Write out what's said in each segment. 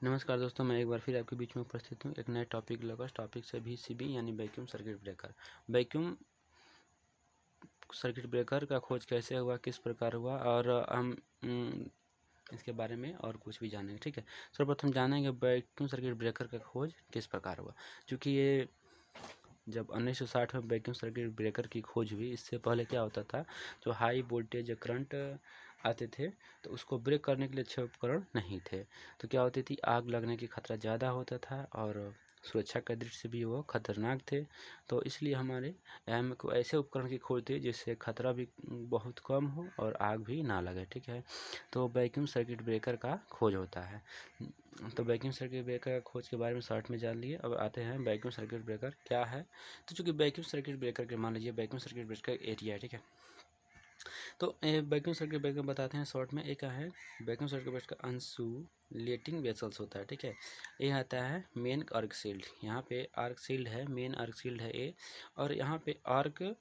नमस्कार दोस्तों, मैं एक बार फिर आपके बीच में उपस्थित हूँ एक नए टॉपिक लेकर। टॉपिक से VCB यानी vacuum circuit breaker. Vacuum circuit breaker का खोज कैसे हुआ, किस प्रकार हुआ, और हम इसके बारे में और कुछ भी जानेंगे। ठीक है, सर्वप्रथम जानेंगे वैक्यूम सर्किट ब्रेकर का खोज किस प्रकार हुआ। क्योंकि ये जब 1960 में वैक्यूम सर्किट ब्रेकर की खोज हुई, इससे पहले क्या होता था, जो हाई वोल्टेज करंट आते थे तो उसको ब्रेक करने के लिए अच्छे उपकरण नहीं थे। तो क्या होती थी, आग लगने की खतरा ज़्यादा होता था और सुरक्षा के दृष्टि से भी वो खतरनाक थे। तो इसलिए हमारे को ऐसे उपकरण की खोज थी जिससे खतरा भी बहुत कम हो और आग भी ना लगे। ठीक है, तो वैक्यूम सर्किट ब्रेकर का खोज होता है। तो वैक्यूम सर्किट ब्रेकर का खोज के बारे में शॉर्ट में जान लिए। अब आते हैं वैक्यूम सर्किट ब्रेकर क्या है। तो चूँकि वैक्यूम सर्किट ब्रेकर के मान लीजिए वैक्यूम सर्किट ब्रेकर एरिया है। ठीक है, तो वैक्यूम सर्किट ब्रेकर बताते हैं शॉर्ट में। एक है वैक्यूम सर्किट ब्रेकर का इंसुलेटिंग वेसल्स होता है। ठीक है, ये आता है मेन आर्क शील्ड। यहाँ पे आर्क शील्ड है, मेन आर्क शील्ड है ए, और यहाँ पे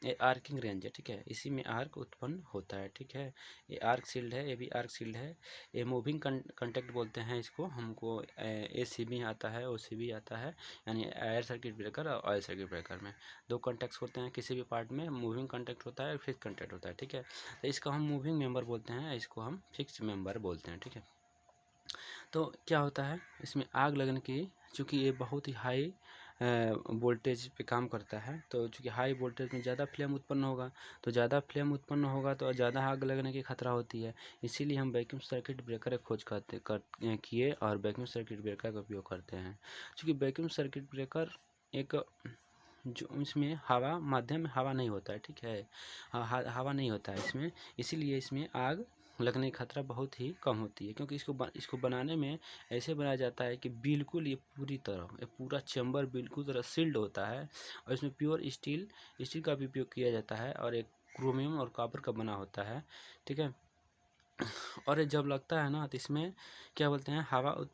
ये आर्किंग रेंज है। ठीक है, इसी में आर्क उत्पन्न होता है। ठीक है, ये आर्क शील्ड है, ये भी आर्क शील्ड है। ये मूविंग कंटेक्ट बोलते हैं इसको। हमको ACB आता है, OCB आता है, यानी एयर सर्किट ब्रेकर और ऑयल सर्किट ब्रेकर में दो कंटेक्ट्स होते हैं। किसी भी पार्ट में मूविंग कंटेक्ट होता है और फिक्स कंटेक्ट होता है। ठीक है, तो इसको हम मूविंग मेंबर बोलते हैं, इसको हम फिक्स मेंबर बोलते हैं। ठीक है, तो क्या होता है इसमें आग लगने की, चूँकि ये बहुत ही हाई वोल्टेज पे काम करता है, तो चूँकि हाई वोल्टेज में ज़्यादा फ्लेम उत्पन्न होगा, तो ज़्यादा फ्लेम उत्पन्न होगा तो ज़्यादा आग लगने की खतरा होती है। इसीलिए हम वैक्यूम सर्किट ब्रेकर की खोज किए और वैक्यूम सर्किट ब्रेकर का उपयोग करते हैं। चूँकि वैक्यूम सर्किट ब्रेकर एक जो इसमें हवा माध्यम में हवा नहीं होता है। ठीक है, हवा नहीं होता है इसमें, इसीलिए इसमें आग लगने की खतरा बहुत ही कम होती है। क्योंकि इसको बनाने में ऐसे बनाया जाता है कि बिल्कुल ये पूरी तरह ये पूरा चैम्बर बिल्कुल तरह सील्ड होता है, और इसमें प्योर स्टील का भी उपयोग किया जाता है, और एक क्रोमियम और कॉपर का बना होता है। ठीक है, और ये जब लगता है ना तो इसमें क्या बोलते हैं,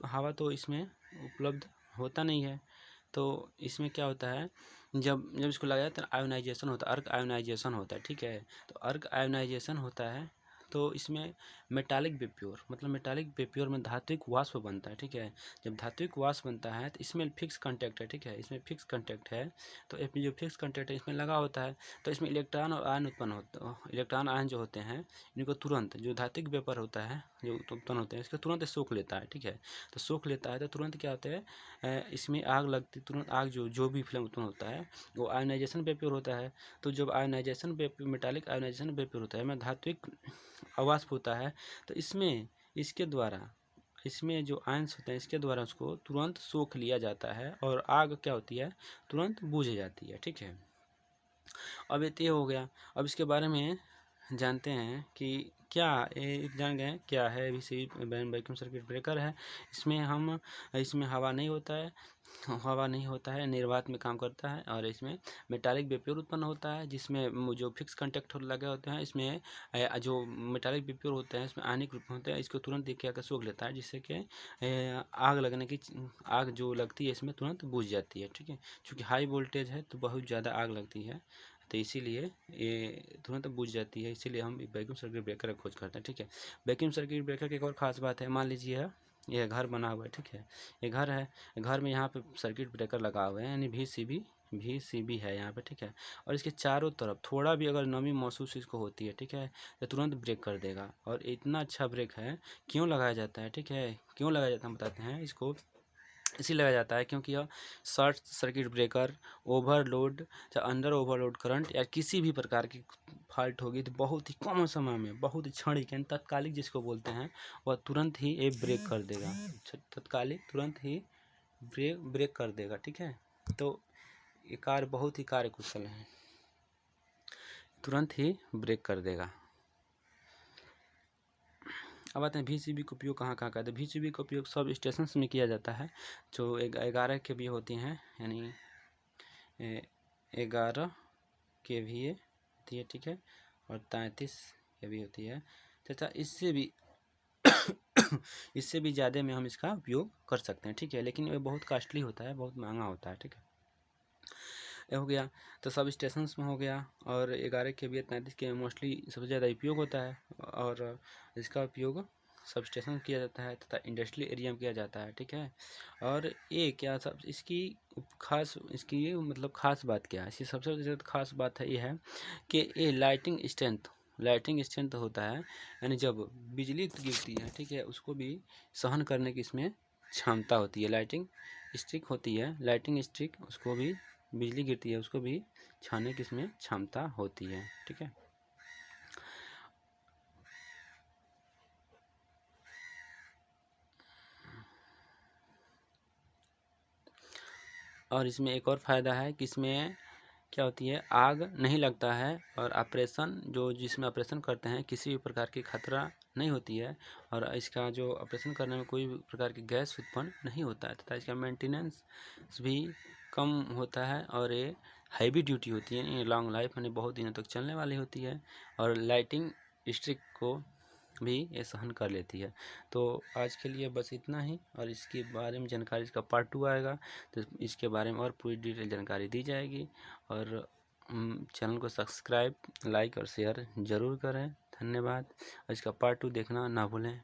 हवा तो इसमें उपलब्ध होता नहीं है। तो इसमें क्या होता है, जब जब इसको लगाया तो आयोनाइजेशन होता है, अर्क आयोनाइजेशन होता है। ठीक है, तो अर्क आयोनाइजेशन होता है तो इसमें मेटालिक वेप्योर, मतलब मेटालिक वेप्योर में धात्विक वाष्प बनता है। ठीक है, जब धात्विक वाष्प बनता है तो इसमें फिक्स कंटेक्ट है। ठीक है, इसमें फिक्स कंटेक्ट है, तो इसमें जो फिक्स कंटेक्ट है इसमें लगा होता है, तो इसमें इलेक्ट्रॉन और आयन उत्पन्न होता है। इलेक्ट्रॉन आयन जो होते हैं इनको तुरंत, जो धात्विक वेपर होता है जो उत्पन्न होते हैं इसको तुरंत सोख लेता है। ठीक है, तो सोख लेता है तो तुरंत क्या होता है, इसमें आग लगती, तुरंत आग जो भी फ्लेम उत्पन्न होता है वो आयोनाइजेशन वेपर होता है। तो जब ionization vapour, metallic ionization vapour होता है में धात्विक अवाष्प होता है, तो इसके द्वारा इसमें जो आयंस होते हैं इसके द्वारा उसको तुरंत सोख लिया जाता है और आग क्या होती है, तुरंत बुझ जाती है। ठीक है, अब ये हो गया। अब इसके बारे में जानते हैं कि क्या ये जान गए क्या है वैक्यूम सर्किट ब्रेकर है। इसमें हवा नहीं होता है, निर्वात में काम करता है, और इसमें मेटालिक वेपर उत्पन्न होता है जिसमें जो फिक्स कंटेक्ट लगे होते हैं। इसमें जो मेटालिक वेपर होते हैं इसमें आयनिक रूप में होते हैं, इसको तुरंत देख के आकर सोख लेता है, जिससे कि आग जो लगती है इसमें तुरंत बुझ जाती है। ठीक है, चूँकि हाई वोल्टेज है तो बहुत ज़्यादा आग लगती है, तो इसीलिए ये तुरंत बुझ जाती है। इसीलिए हम वैक्यूम सर्किट ब्रेकर का खोज करते हैं। ठीक है, वैक्यूम सर्किट ब्रेकर की एक और ख़ास बात है, मान लीजिए यह घर बना हुआ है। ठीक है, ये घर है, घर में यहाँ पे सर्किट ब्रेकर लगा हुआ है, यानी VCB है यहाँ पे। ठीक है, और इसके चारों तरफ थोड़ा भी अगर नमी महसूस इसको होती है, ठीक है, तो तुरंत ब्रेक कर देगा। और इतना अच्छा ब्रेक है, क्यों लगाया जाता है, ठीक है, क्यों लगाया जाता है बताते हैं इसको। इसी लगाया जाता है क्योंकि यह शॉर्ट सर्किट ब्रेकर, ओवरलोड या अंडर ओवरलोड करंट या किसी भी प्रकार की फॉल्ट होगी तो बहुत ही कम समय में, बहुत ही क्षणिक यानी तत्कालिक जिसको बोलते हैं, वह तुरंत ही ये ब्रेक कर देगा। तत्कालिक तुरंत ही ब्रेक कर देगा। ठीक है, तो ये कार्य बहुत ही कार्यकुशल है, तुरंत ही ब्रेक कर देगा। अब आते हैं VCB का उपयोग कहाँ कहाँ करते हैं। VCB का उपयोग सब स्टेशन में किया जाता है जो 11 kVA होती हैं, यानी 11 kVA होती है। ठीक है, और 33 kVA होती है तथा इससे भी ज़्यादा में हम इसका उपयोग कर सकते हैं। ठीक है, लेकिन ये बहुत कॉस्टली होता है, बहुत महंगा होता है। ठीक है, ये हो गया, तो सब स्टेशन में हो गया। और 11 kVA 33 kVA मोस्टली सबसे ज़्यादा उपयोग होता है, और इसका उपयोग सबस्टेशन किया जाता है तथा इंडस्ट्रियल एरिया में किया जाता है, ठीक है। और ये क्या सब इसकी खास इसकी ये मतलब खास बात क्या है, इसकी सबसे ज़्यादा खास बात है ये है कि ये लाइटिंग स्ट्रेंथ होता है, यानी जब बिजली गिरती है, ठीक है, उसको भी सहन करने की इसमें क्षमता होती है। लाइटिंग स्ट्रिक उसको भी बिजली गिरती है उसको भी छाने की इसमें क्षमता होती है, ठीक है। और इसमें एक और फ़ायदा है कि इसमें क्या होती है, आग नहीं लगता है और ऑपरेशन जिसमें ऑपरेशन करते हैं किसी भी प्रकार की खतरा नहीं होती है, और इसका जो ऑपरेशन करने में कोई भी प्रकार की गैस उत्पन्न नहीं होता है तथा इसका मेंटेनेंस भी कम होता है, और ये हैवी ड्यूटी होती है, ये लॉन्ग लाइफ यानी बहुत दिनों तक चलने वाली होती है, और लाइटिंग स्ट्रिक को भी ये सहन कर लेती है। तो आज के लिए बस इतना ही, और इसके बारे में जानकारी इसका पार्ट 2 आएगा तो इसके बारे में और पूरी डिटेल जानकारी दी जाएगी। और चैनल को सब्सक्राइब, लाइक और शेयर ज़रूर करें। धन्यवाद। और इसका पार्ट 2 देखना ना भूलें।